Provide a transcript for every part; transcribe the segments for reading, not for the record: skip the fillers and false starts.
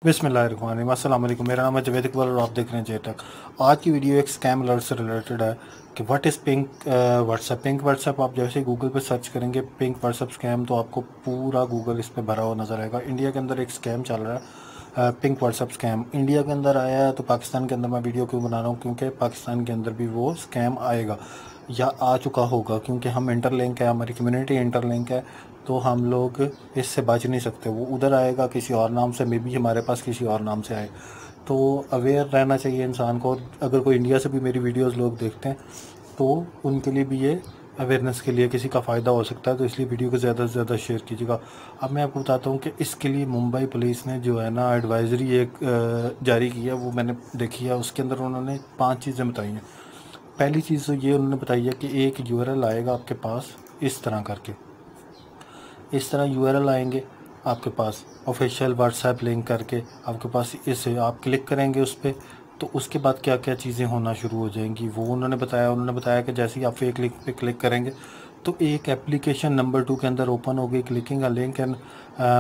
बिस्मिल्लाहिर्रहमानिर्रहीम। अस्सलाम वालेकुम। मेरा नाम है जवेद इकबाल और आप देख रहे हैं जेटक। आज की वीडियो एक स्कैम अलर्ट से रिलेटेड है कि what is pink WhatsApp. Pink WhatsApp आप जैसे ही गूगल पे सर्च करेंगे पिंक व्हाट्सएप स्कैम, तो आपको पूरा गूगल इस पे भरा हुआ नज़र आएगा। इंडिया के अंदर एक स्कैम चल रहा है, पिंक व्हाट्सएप स्कैम इंडिया के अंदर आया है, तो पाकिस्तान के अंदर मैं वीडियो क्यों बना रहा हूँ? क्योंकि पाकिस्तान के अंदर भी वो स्कैम आएगा या आ चुका होगा, क्योंकि हम इंटरलिंक है, हमारी कम्युनिटी इंटरलिंक है, तो हम लोग इससे बच नहीं सकते। वो उधर आएगा किसी और नाम से, मे बी हमारे पास किसी और नाम से आए। तो अवेयर रहना चाहिए इंसान को। अगर कोई इंडिया से भी मेरी वीडियोस लोग देखते हैं तो उनके लिए भी ये अवेयरनेस के लिए किसी का फ़ायदा हो सकता है, तो इसलिए वीडियो को ज़्यादा से ज़्यादा शेयर कीजिएगा। अब मैं आपको बताता हूँ कि इसके लिए मुंबई पुलिस ने जो है ना एडवाइज़री एक जारी की है, वो मैंने देखी है। उसके अंदर उन्होंने 5 चीज़ें बताई हैं। पहली चीज़ तो ये उन्होंने बताई है कि एक यूआरएल आएगा आपके पास इस तरह करके, इस तरह यूआरएल आएंगे आपके पास ऑफिशियल व्हाट्सएप लिंक करके आपके पास। इसे आप क्लिक करेंगे उस पर, तो उसके बाद क्या क्या चीज़ें होना शुरू हो जाएंगी वो उन्होंने बताया कि जैसे ही आप फेक लिंक पे क्लिक करेंगे तो एक एप्लीकेशन नंबर 2 के अंदर ओपन होगी। Clicking a link and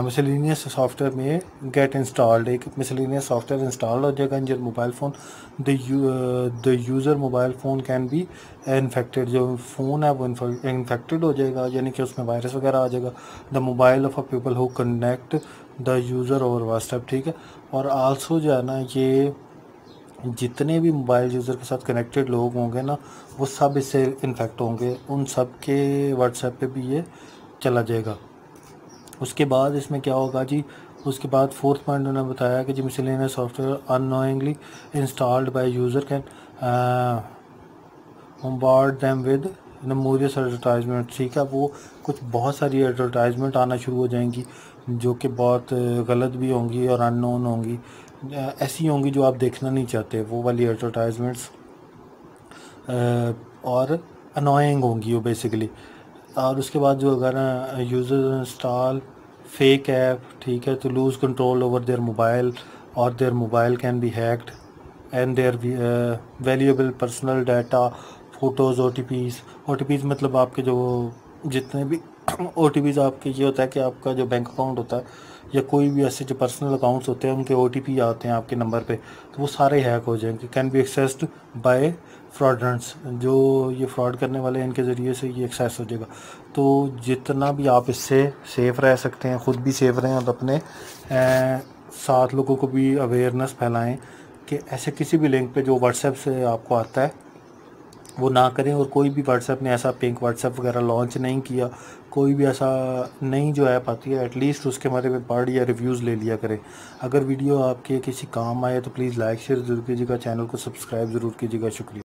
miscellaneous software में गेट इंस्टॉल्ड, एक मिसलेनियस सॉफ्टवेयर इंस्टॉल हो जाएगा in your mobile phone. The user mobile phone can be infected, जो फ़ोन है वो इन्फेक्टेड हो जाएगा, यानी कि उसमें वायरस वगैरह आ जाएगा। The mobile of a people who connect the user over WhatsApp, ठीक है। और आल्सो जो है ना, ये जितने भी मोबाइल यूज़र के साथ कनेक्टेड लोग होंगे ना, वो सब इससे इन्फेक्ट होंगे, उन सब के व्हाट्सएप पे भी ये चला जाएगा। उसके बाद इसमें क्या होगा जी, उसके बाद फोर्थ पॉइंट उन्होंने बताया कि जी miscellaneous software unknowingly installed by user can bombard them with numerous advertisement, ठीक है। वो कुछ बहुत सारी एडवर्टाइजमेंट आना शुरू हो जाएंगी जो कि बहुत गलत भी होंगी और अननोन होंगी, ऐसी होंगी जो आप देखना नहीं चाहते, वो वाली एडवर्टाइजमेंट्स, और अनोइंग होंगी वो बेसिकली। और उसके बाद जो अगर यूज़र इंस्टॉल फेक ऐप, ठीक है, तो lose control over their mobile और their mobile can be hacked and their valuable personal data, photos, O T Ps मतलब आपके जो जितने भी ओ टी पीज़ आपके, ये होता है कि आपका जो बैंक अकाउंट होता है या कोई भी ऐसे जो पर्सनल अकाउंट्स होते हैं उनके ओ टी पी आते हैं आपके नंबर पे, तो वो सारे हैक हो जाएंगे। कैन बी एक्सेस्ड बाय फ्रॉडलेंट्स, जो ये फ्रॉड करने वाले हैं इनके ज़रिए से ये एक्सेस हो जाएगा। तो जितना भी आप इससे सेफ़ रह सकते हैं, ख़ुद भी सेफ़ रहें और अपने साथ लोगों को भी अवेयरनेस फैलाएं कि ऐसे किसी भी लिंक पे जो व्हाट्सएप से आपको आता है वो ना करें। और कोई भी व्हाट्सएप ने ऐसा पिंक व्हाट्सएप वगैरह लॉन्च नहीं किया, कोई भी ऐसा नई जो ऐप आती है एटलीस्ट उसके बारे में पढ़ या रिव्यूज़ ले लिया करें। अगर वीडियो आपके किसी काम आए तो प्लीज़ लाइक शेयर ज़रूर कीजिएगा, चैनल को सब्सक्राइब ज़रूर कीजिएगा। शुक्रिया।